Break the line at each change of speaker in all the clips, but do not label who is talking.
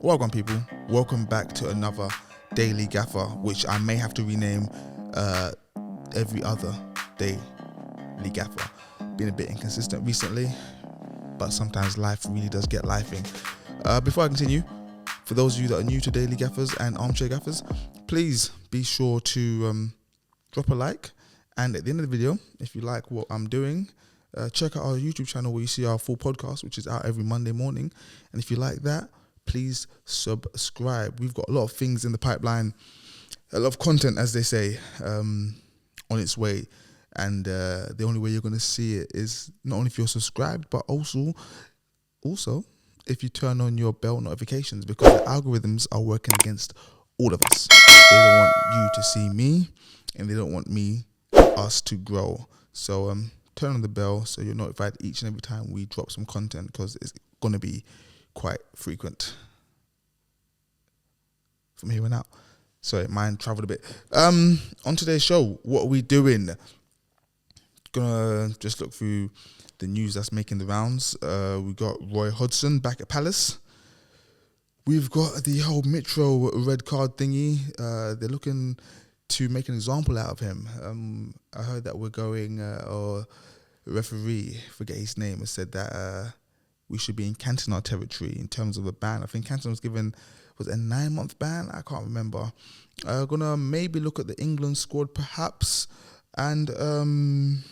Welcome, people. Welcome back to another Daily Gaffer, which I may have to rename every other Daily Gaffer. Been a bit inconsistent recently, but sometimes life really does get lifing. Before I continue, for those of you that are new to Daily Gaffers and Armchair Gaffers, please be sure to drop a like. And at the end of the video, if you like what I'm doing, check out our YouTube channel where you see our full podcast, which is out every Monday morning. And if you like that, please subscribe. We've got a lot of things in the pipeline, a lot of content, as they say, on its way. And the only way you're going to see it is not only if you're subscribed, but also if you turn on your bell notifications, because the algorithms are working against all of us. They don't want you to see me, and they don't want us to grow. So turn on the bell so you're notified each and every time we drop some content, because it's going to be quite frequent from here on out. Sorry, mine traveled a bit. On today's show, what are we doing? Gonna just look through the news that's making the rounds. We got Roy Hodgson back at Palace. We've got the whole Mitro red card thingy. They're looking to make an example out of him. I heard that we're going, or referee, forget his name, has said that we should be in Cantona territory in terms of a ban. I think Cantona was a 9-month ban. I can't remember. Gonna maybe look at the England squad perhaps, and the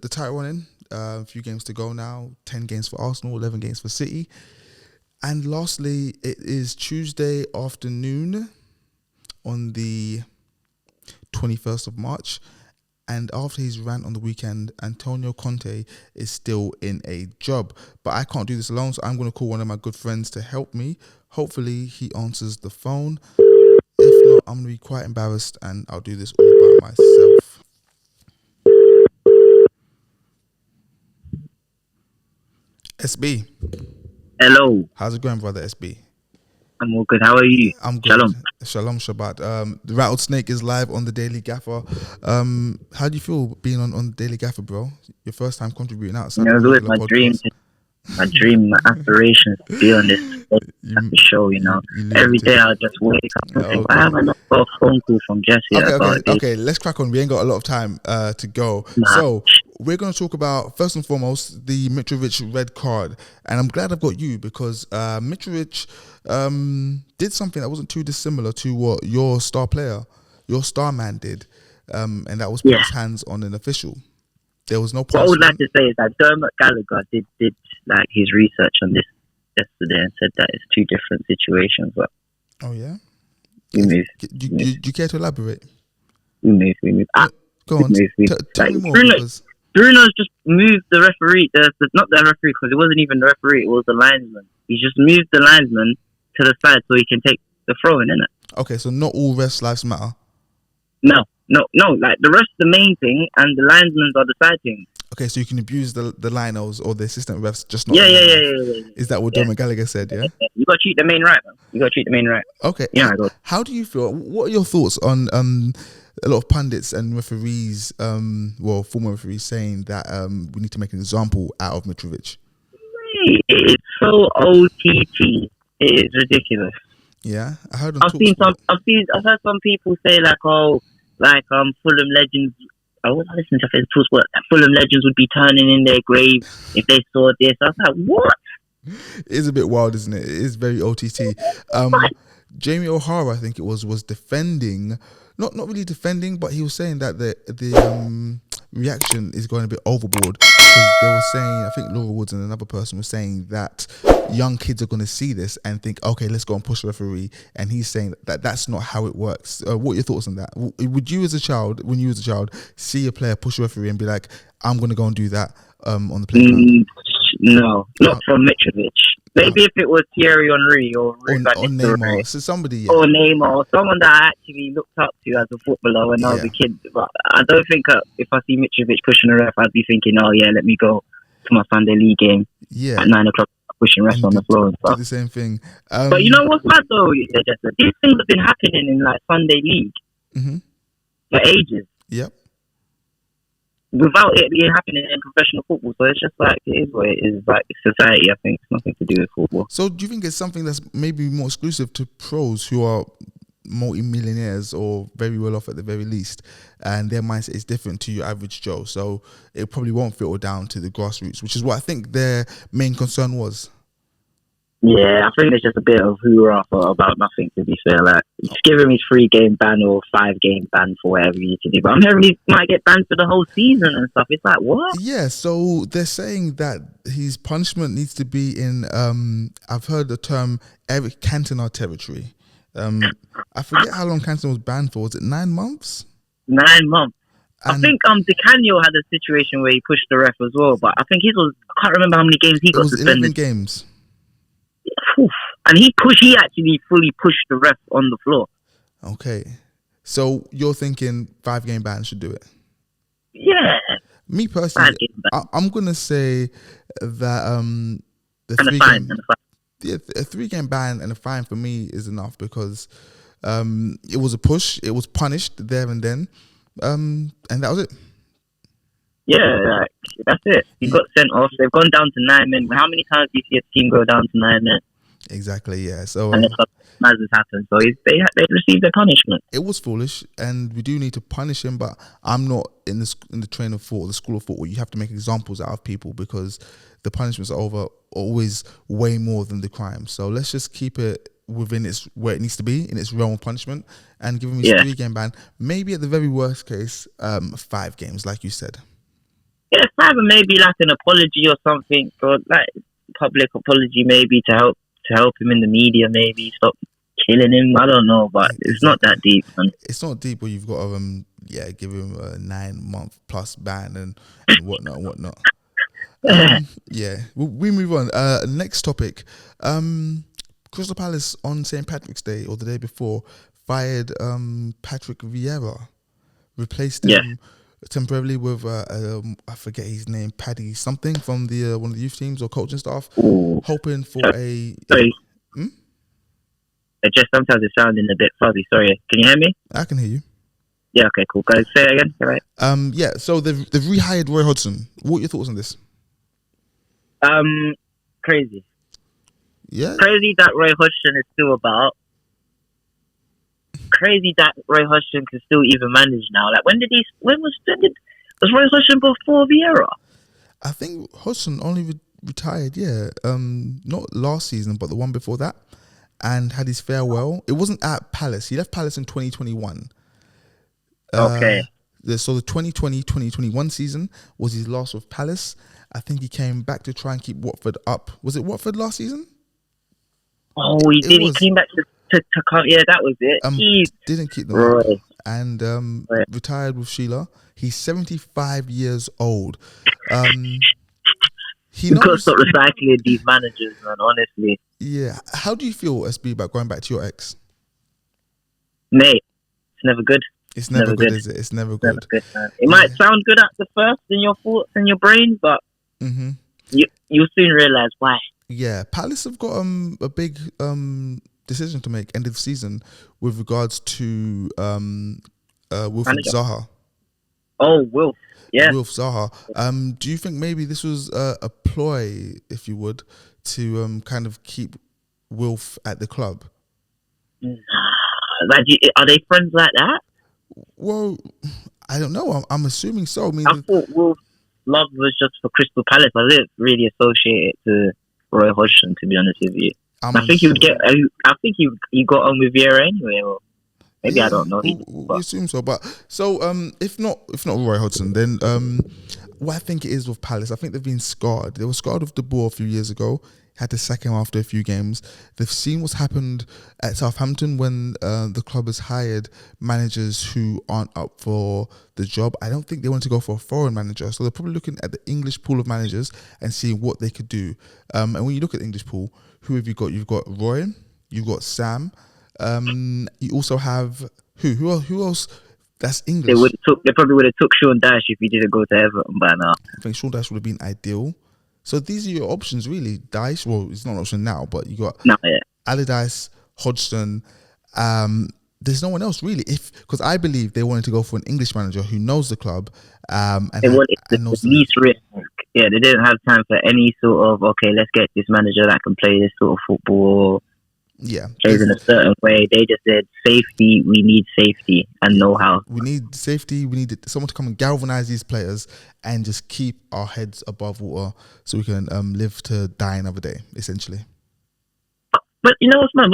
title running. A few games to go now. 10 games for Arsenal, 11 games for City. And lastly, it is Tuesday afternoon on the 21st of March. And after his rant on the weekend, Antonio Conte is still in a job. But I can't do this alone, so I'm going to call one of my good friends to help me. Hopefully he answers the phone. If not, I'm going to be quite embarrassed and I'll do this all by myself. SB.
Hello.
How's it going, brother SB?
I'm all good. How are you?
I'm good. Shalom Shabbat. The Rattlesnake is live on the Daily Gaffer. How do you feel being on the Daily Gaffer, bro? Your first time contributing outside
of the
podcast.
my aspirations to be on this show, Every day I just wake up and think, I haven't got a phone call from Jesse.
Okay, let's crack on. We ain't got a lot of time to go.
Nah.
So we're going to talk about, first and foremost, the Mitrovic red card. And I'm glad I've got you, because Mitrovic did something that wasn't too dissimilar to what your star man did. And that was put his hands on an official. There was no
punishment. What I would like to say is that Dermot Gallagher did like his research on this yesterday and said that it's two different situations. But
oh yeah,
Do
you care to elaborate?
We move.
Go on. Tell me more.
Bruno's just moved the referee. Not the referee, because it wasn't even the referee. It was the linesman. He just moved the linesman to the side so he can take the throw in, innit?
Okay, so not all refs' lives matter.
No. Like the rest, the main thing, and the linesmen are the side thing.
Okay, so you can abuse the linos or the assistant refs, just not.
Yeah.
Is that what Dermot Gallagher said? Yeah.
You got to treat the main right, man. You got to treat the main right.
Okay. How do you feel? What are your thoughts on a lot of pundits and referees, former referees, saying that we need to make an example out of Mitrovic?
It's so OTT. It's ridiculous.
Yeah, I heard.
I've heard some people say Fulham legends. I was listening to Facebook that Fulham legends would be turning in their grave if they saw this. I was like, what?
It is a bit wild, isn't it? It is very OTT. Jamie O'Hara, I think it was defending, not really defending, but he was saying that the reaction is going a bit overboard, because they were saying, I think Laura Woods and another person was saying that young kids are going to see this and think, okay, let's go and push the referee, and he's saying that that's not how it works. What are your thoughts on that? Would you, when you was a child, see a player push a referee and be like, I'm going to go and do that on the playground?
No, not from Mitrovic. Maybe if it was Thierry Henry or
Neymar, so somebody,
or Neymar, or someone that I actually looked up to as a footballer when I was a kid. But I don't think if I see Mitrovic pushing a ref, I'd be thinking, oh yeah, let me go to my Sunday league game at 9 o'clock, pushing refs on the floor and stuff.
Do the same thing.
But you know what's mad though? These things have been happening in Sunday league for ages.
Yep.
without it being happening in professional football. So it's just like, it is what it is. Like society, I think it's nothing to do with football.
So do you think it's something that's maybe more exclusive to pros who are multi-millionaires or very well off at the very least, and their mindset is different to your average Joe? So it probably won't filter down to the grassroots, which is what I think their main concern was.
Yeah, I think there's just a bit of hoorah about nothing, to be fair. Like, just give him his 3-game ban or 5-game ban for whatever you need to do. But I'm hearing he might get banned for the whole season and stuff. It's like, what?
Yeah, so they're saying that his punishment needs to be in, I've heard the term Eric Cantona territory. I forget how long Cantona was banned for. Was it 9 months?
9 months. And I think Di Canio had a situation where he pushed the ref as well, but I think his was, I can't remember how many games he got suspended.
11 games.
And he actually fully pushed the ref on the floor.
Okay. So you're thinking 5-game ban should do it?
Yeah.
Me personally, I'm going to say that a 3-game ban and a fine for me is enough, because it was a push, it was punished there and then, and that was it.
Yeah, that's it. He got sent off. They've gone down to 9 men. How many times do you see a team go down to 9 men?
Exactly, yeah. So
and that's what has happened. So they received their punishment.
It was foolish, and we do need to punish him. But I'm not in the train of thought, the school of thought, where you have to make examples out of people, because the punishments are always way more than the crime. So let's just keep it within where it needs to be, in its realm of punishment, and give him his 3-game ban. Maybe at the very worst case, 5 games, like you said.
Yeah, 5, and maybe like an apology or something, or like public apology, maybe to help him in the media, maybe stop killing him. I don't know, but it's not that deep, man. It's
not deep, but you've got to give him a 9-month plus ban and whatnot. Yeah, we move on. Next topic. Crystal Palace on St. Patrick's Day, or the day before, fired Patrick Vieira, replaced him temporarily with I forget his name, Paddy something, from the one of the youth teams or coaching staff.
Ooh.
Hoping for
Sorry. It just sometimes it's sounding a bit fuzzy. Sorry, can you hear me?
I can hear you.
Yeah, okay, cool. Guys, say it again. All right.
Yeah. So they've rehired Roy Hodgson. What are your thoughts on this?
Crazy.
Yeah.
Crazy that Roy Hodgson is still about. Crazy that Roy Hodgson can still even manage now. Like, was Roy Hodgson before Vieira?
I think Hodgson only retired, not last season, but the one before that, and had his farewell. It wasn't at Palace. He left Palace in 2021.
Okay.
So the 2020-2021 season was his last with Palace. I think he came back to try and keep Watford up. Was it Watford last season?
Oh, he did. He came back to yeah, that was it.
Didn't keep them up, and retired with Sheila. He's 75 years old.
He got to stop recycling these managers, man, honestly.
Yeah. How do you feel, SB, about going back to your ex?
Mate, it's never good.
It's never good, is it? It's never good.
It might sound good at the first in your thoughts and your brain, but you'll soon realise why.
Yeah, Palace have got a big decision to make end of season with regards to Wilfried Zaha.
Oh, Wilf. Yeah.
Wilf Zaha. Do you think maybe this was a ploy, if you would, to kind of keep Wilf at the club?
Are they friends like that?
Well, I don't know. I'm assuming so.
I thought Wilf's love was just for Crystal Palace. I didn't really associate it to Roy Hodgson, to be honest with you. I think he would get. I think he got on with Vieira anyway, or maybe I don't know.
We assume so, but if not Roy Hodgson, then what I think it is with Palace, I think they've been scarred. They were scarred with the ball a few years ago. Had to sack him after a few games. They've seen what's happened at Southampton when the club has hired managers who aren't up for the job. I don't think they want to go for a foreign manager, so they're probably looking at the English pool of managers and seeing what they could do. And when you look at the English pool, who have you got? You've got Roy, you've got Sam. You also have who else? That's English.
They probably would have took Sean Dyche if he didn't go to Everton by now.
I think Sean Dyche would have been ideal. So these are your options, really. Dyche, well, it's not an option now, but you got Allardyce, Hodgson, there's no one else really. Because I believe they wanted to go for an English manager who knows the club, and
they wanted the
knows
least risk. Yeah, they didn't have time for any sort of let's get this manager that can play this sort of football.
Yeah,
plays in a certain way. They just said safety. We need safety and know-how.
We need safety. We need someone to come and galvanize these players and just keep our heads above water so we can live to die another day, essentially.
But you know what's mad?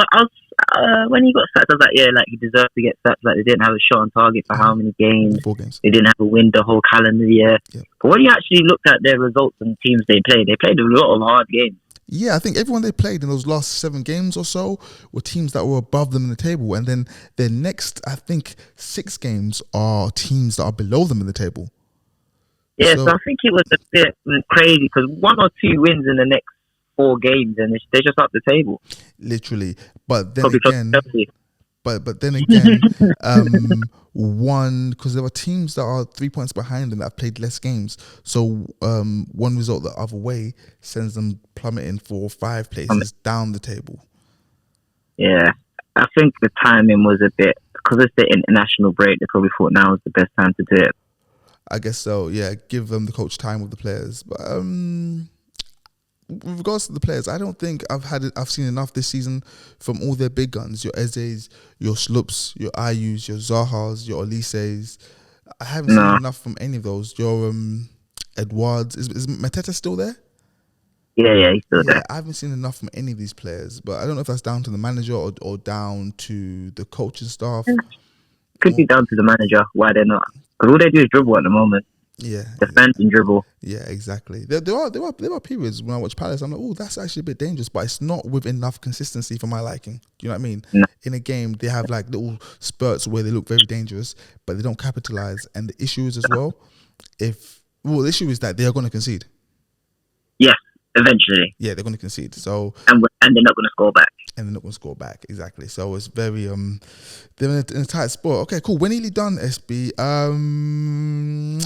When he got sacked, I was like, he deserved to get sacked. Like, they didn't have a shot on target for how many games?
4 games.
They didn't have a win the whole calendar year.
Yeah.
But when you actually looked at their results and teams they played a lot of hard games.
Yeah, I think everyone they played in those last 7 games or so were teams that were above them in the table. And then their next, I think, 6 games are teams that are below them in the table.
Yeah, so I think it was a bit crazy because 1 or 2 wins in the next 4 games and they're just up the table.
Literally. But then
Probably
again... But then again, because there are teams that are 3 points behind them that have played less games. So one result the other way sends them plummeting 4 or 5 places down the table.
Yeah, I think the timing was a bit, because it's the international break, they probably thought now was the best time to do it.
I guess so, yeah. Give them the coach time with the players. But with regards to the players, I don't think I've seen enough this season from all their big guns. Your Eze's, your Sloops, your Ayus, your Zahas, your Elises. I haven't seen enough from any of those. Your Edwards. Is Mateta still there?
Yeah, he's still there.
I haven't seen enough from any of these players, but I don't know if that's down to the manager or down to the coaching staff.
Could be down to the manager, why they're not. Because all they do is dribble at the moment.
Yeah,
defend and dribble.
Yeah, exactly. There are periods when I watch Palace, I'm like, oh, that's actually a bit dangerous, but it's not with enough consistency for my liking. Do you know what I mean?
No.
In a game, they have like little spurts where they look very dangerous, but they don't capitalize. And the issue is as well, the issue is that they are going to concede.
Yeah, eventually.
Yeah, they're going to concede. So
and they're not going to score back.
And they're not going to score back, exactly. So it's very they're in a tight spot. Okay, cool. We're nearly done, SB.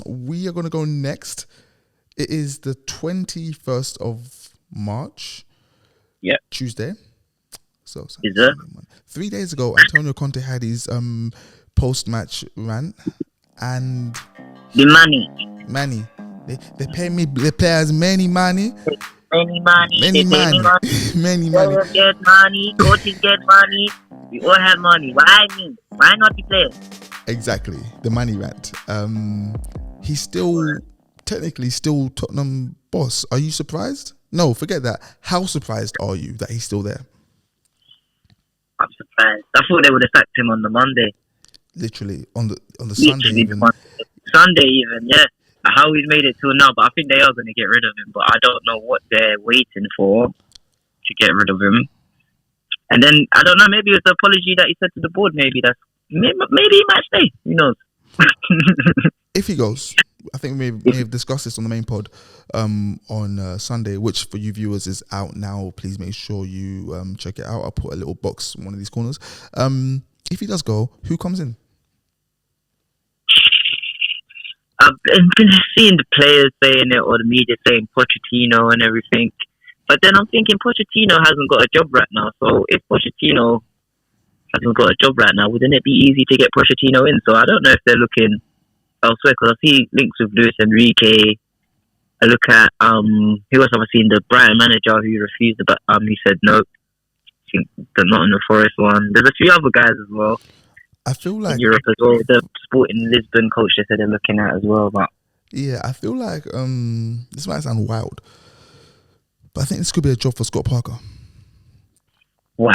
We are going to go next. It is the 21st of March.
Yeah.
Tuesday. So
is it?
3 days ago, Antonio Conte had his post-match rant, and
the
money. They pay me. They pay as many money.
Many money.
Many money.
Players get money. Coaches get money. We all have money. Why me? Why not the players?
Exactly. The money rant. He's technically still Tottenham boss. Are you surprised? No, forget that. How surprised are you that he's still there?
I'm surprised. I thought they would have sacked him on the Monday.
Literally on the Sunday even.
Sunday even, yeah. How he's made it till now, but I think they are going to get rid of him. But I don't know what they're waiting for to get rid of him. And then I don't know. Maybe it's the apology that he said to the board. Maybe he might stay. Who knows?
If he goes, I think we may have discussed this on the main pod on Sunday, which for you viewers is out now. Please make sure you check it out. I'll put a little box in one of these corners. If he does go, who comes in?
I've been seeing the players saying it or the media saying Pochettino and everything. But then I'm thinking Pochettino hasn't got a job right now. So if Pochettino hasn't got a job right now, wouldn't it be easy to get Pochettino in? So I don't know if they're looking elsewhere because I see links with Luis Enrique. I look at who else have I seen? The Brighton manager who refused, but he said no. I think the Nottingham Forest one. There's a few other guys as well.
I feel like
in Europe as well. The Sporting Lisbon coach they said they're looking at as well. But
yeah, I feel like this might sound wild, but I think this could be a job for Scott Parker.
Wow,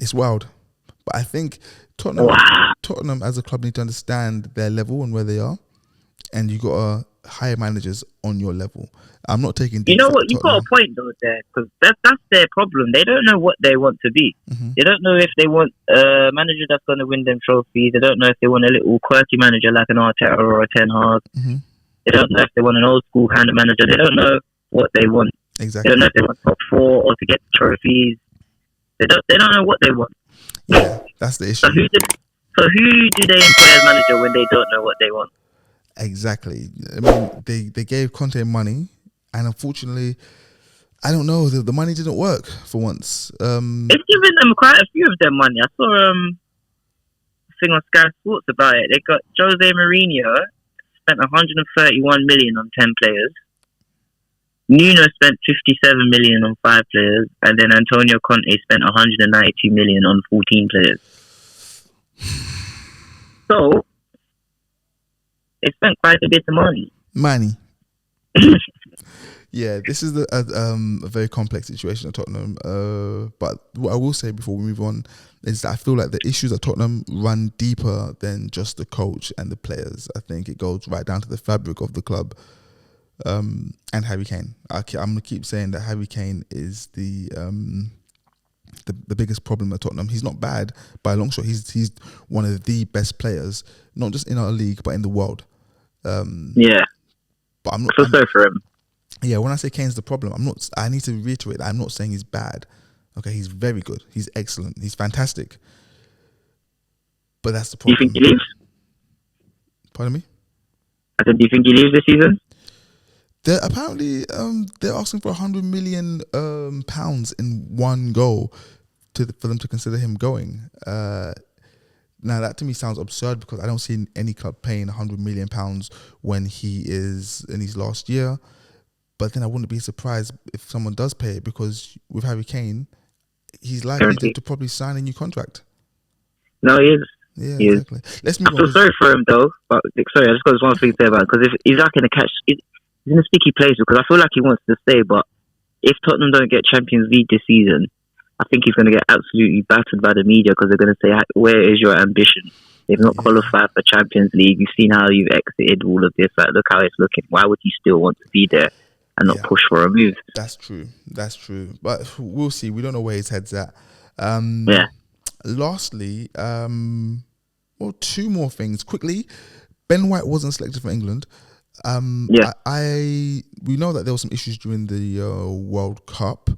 it's wild, but I think Tottenham as a club need to understand their level and where they are, and you got to hire managers on your level. I'm not taking.
You know what? You got a point though there, because that's their problem. They don't know what they want to be.
Mm-hmm.
They don't know if they want a manager that's going to win them trophies. They don't know if they want a little quirky manager like an Arteta or a Ten Hag.
Mm-hmm.
They don't know if they want an old school kind of manager. They don't know what they want.
Exactly.
They don't know if they want top 4 or to get trophies. They don't know what they want.
Yeah, that's the issue.
So who do they employ as manager when they don't know what they want?
Exactly. I mean, they gave Conte money, and unfortunately, I don't know, the money didn't work for once.
It's given them quite a few of their money. I saw thing on Sky Sports about it. They got Jose Mourinho spent 131 million on 10 players. Nuno spent 57 million on 5 players, and then Antonio Conte spent 192 million on 14 players. So they spent quite a bit of money.
Yeah, this is a very complex situation at Tottenham. But what I will say before we move on is that I feel like the issues at Tottenham run deeper than just the coach and the players. I think it goes right down to the fabric of the club. And Harry Kane. I'm gonna keep saying that Harry Kane is the biggest problem at Tottenham. He's not bad by a long shot. He's one of the best players, not just in our league but in the world.
Yeah,
but I'm not.
I feel sorry for him.
Yeah, when I say Kane's the problem, I need to reiterate that I'm not saying he's bad. Okay, he's very good. He's excellent. He's fantastic. But that's the problem.
Do you think he leaves?
Pardon me?
I said, do you think he leaves this season?
They're apparently they're asking for £100 million pounds in one go for them to consider him going. Now that to me sounds absurd because I don't see any club paying £100 million pounds when he is in his last year. But then I wouldn't be surprised if someone does pay it because with Harry Kane, he's likely to probably sign a new contract.
No, he is.
Yeah,
he
exactly.
Is.
Let's move on.
I feel sorry for him though. But sorry, I just got one thing to say about it because if he's like in a catch, he's in a sticky place because I feel like he wants to stay. But if Tottenham don't get Champions League this season, I think he's going to get absolutely battered by the media because they're going to say, "Where is your ambition? They've not qualified for Champions League. You've seen how you've exited all of this. Like, look how it's looking. Why would you still want to be there and not push for a move?"
That's true. But we'll see. We don't know where his head's at. Lastly, two more things quickly. Ben White wasn't selected for England. We know that there were some issues during the World Cup.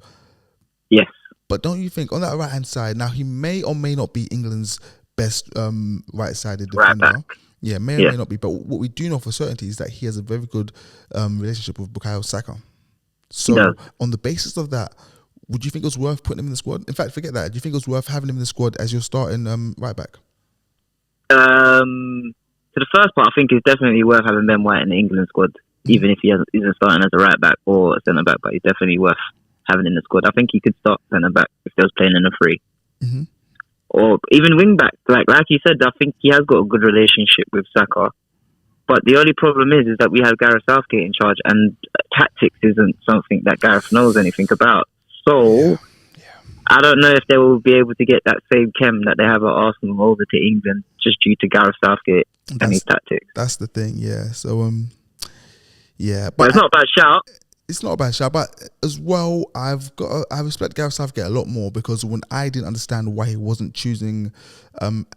Yes.
But don't you think on that right hand side, now he may or may not be England's best right-sided defender.
Right back.
Yeah, may or may not be. But what we do know for certainty is that he has a very good relationship with Bukayo Saka. So on the basis of that, would you think it was worth putting him in the squad? In fact, forget that. Do you think it was worth having him in the squad as your starting right back?
To the first part, I think it's definitely worth having Ben White in the England squad, even if he isn't starting as a right back or a centre back. But he's definitely worth having in the squad. I think he could start centre back if they was playing in a free, or even wing back. Like you said, I think he has got a good relationship with Saka. But the only problem is that we have Gareth Southgate in charge, and tactics isn't something that Gareth knows anything about. So I don't know if they will be able to get that same chem that they have at Arsenal over to England just due to Gareth Southgate and his tactics.
That's the thing, yeah. So,
but it's not a bad shout.
It's not a bad shout, but as well, I respect Gareth Southgate a lot more because when I didn't understand why he wasn't choosing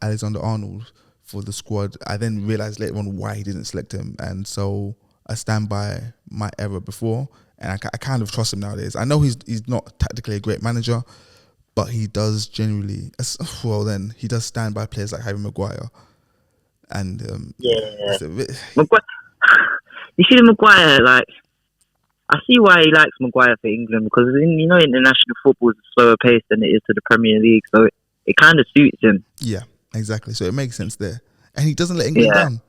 Alexander Arnold for the squad, I then realised later on why he didn't select him, and so I stand by my error before, and I kind of trust him nowadays. I know he's not tactically a great manager, but he does generally, he does stand by players like Harry Maguire. And
Maguire, you see the Maguire, like, I see why he likes Maguire for England because international football is a slower pace than it is to the Premier League, so it kind of suits him.
Yeah, exactly. So it makes sense there, and he doesn't let England down.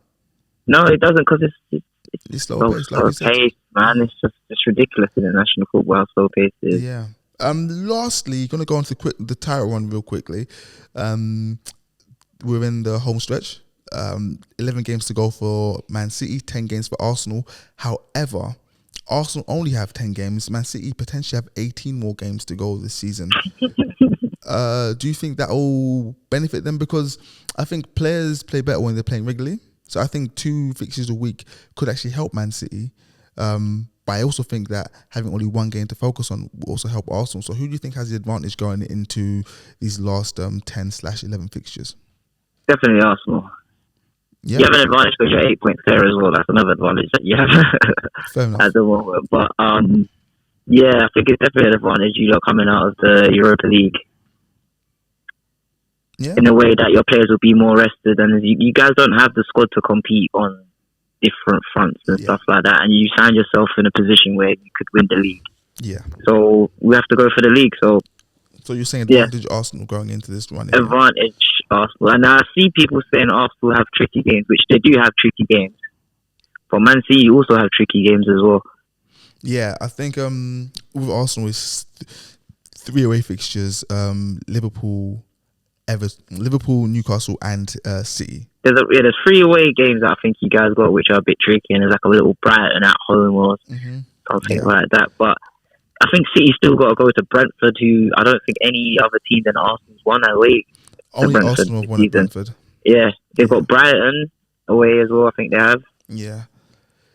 No, it doesn't because it's
slow
pace, man. It's ridiculous in international football how slow pace is.
Yeah. Lastly, going to go on to the title run real quickly. We're in the home stretch. 11 games to go for Man City, 10 games for Arsenal. However, Arsenal only have 10 games. Man City potentially have 18 more games to go this season. Do you think that will benefit them? Because I think players play better when they're playing regularly. So I think 2 fixtures a week could actually help Man City. But I also think that having only one game to focus on will also help Arsenal. So who do you think has the advantage going into these last 10/11 fixtures?
Definitely Arsenal. Yeah. You have an advantage because you're 8 points there as well. That's another advantage that you have at the moment. But I think it's definitely an advantage coming out of the Europa League. Yeah. In a way that your players will be more rested, and you guys don't have the squad to compete on different fronts and stuff like that, and you find yourself in a position where you could win the league. Yeah. So we have to go for the league. So
you're saying advantage Arsenal going into this run?
Advantage Arsenal. And I see people saying Arsenal have tricky games, which they do have tricky games. But Man City also have tricky games as well.
Yeah, I think with Arsenal, it's 3 away fixtures: Liverpool, Newcastle, and City.
There's 3 away games that I think you guys got, which are a bit tricky, and there's like a little Brighton at home or something like that. But I think City still got to go to Brentford, who I don't think any other team than Arsenal's won away.
Only Arsenal have won at Brentford.
Yeah, they've got Brighton away as well. I think they have.
Yeah.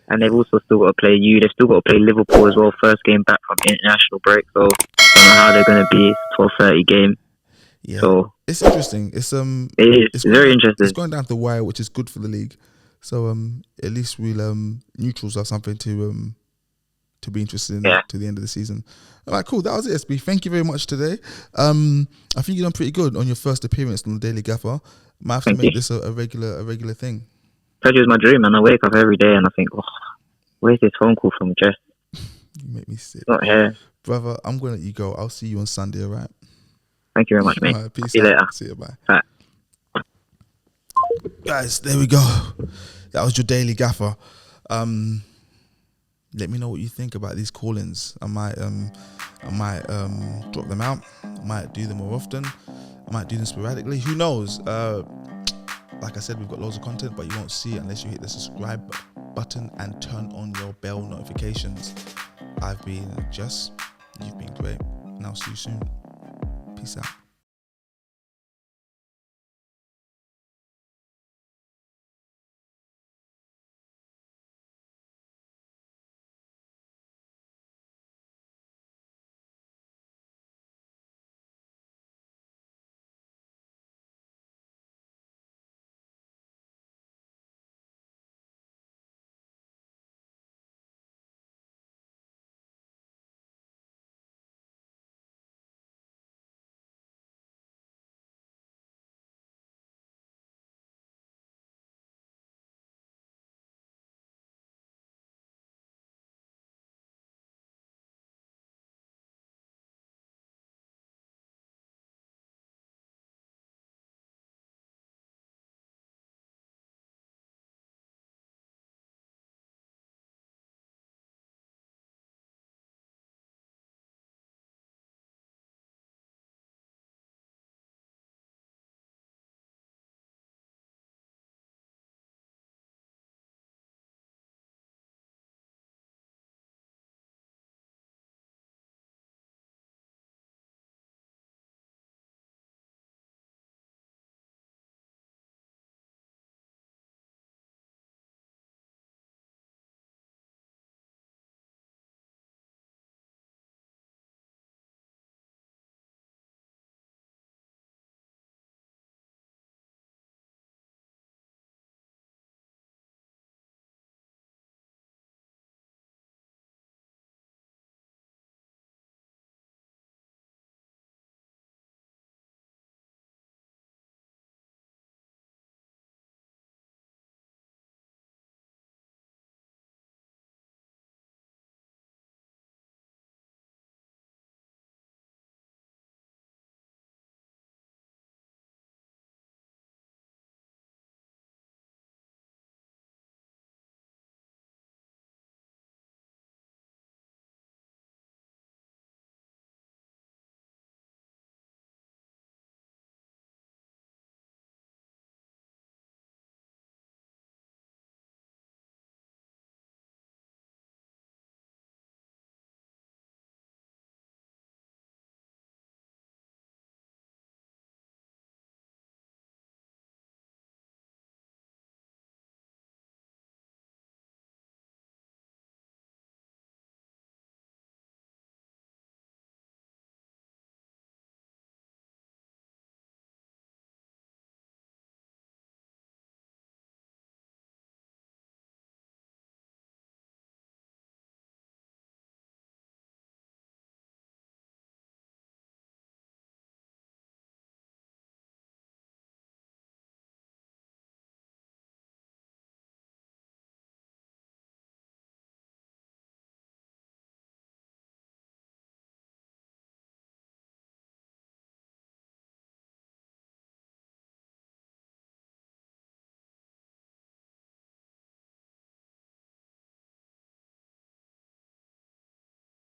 And they've also still got to play you. They've still got to play Liverpool as well. First game back from international break, so I don't know how they're going to be. It's 12:30 game.
Yeah,
so
it's interesting. It's
very interesting.
It's going down to the wire, which is good for the league. So at least we'll neutrals are something to be interested in to the end of the season. All right, cool. That was it, SB. Thank you very much today. I think you've done pretty good on your first appearance on the Daily Gaffer. Might have to make this a regular thing.
I told you it was my dream, and I wake up every day and I think, where's this phone call from Jess?
You make me sick.
Not here.
Brother, I'm going to let you go. I'll see you on Sunday, all right?
Thank you very much, mate.
Right, peace
See you later.
See you, bye.
All right.
Guys, there we go. That was your Daily Gaffer. Let me know what you think about these call-ins. I might drop them out. I might do them more often. I might do them sporadically. Who knows? Like I said, we've got loads of content, but you won't see it unless you hit the subscribe button and turn on your bell notifications. I've been Jess. You've been great. And I'll see you soon. Peace out.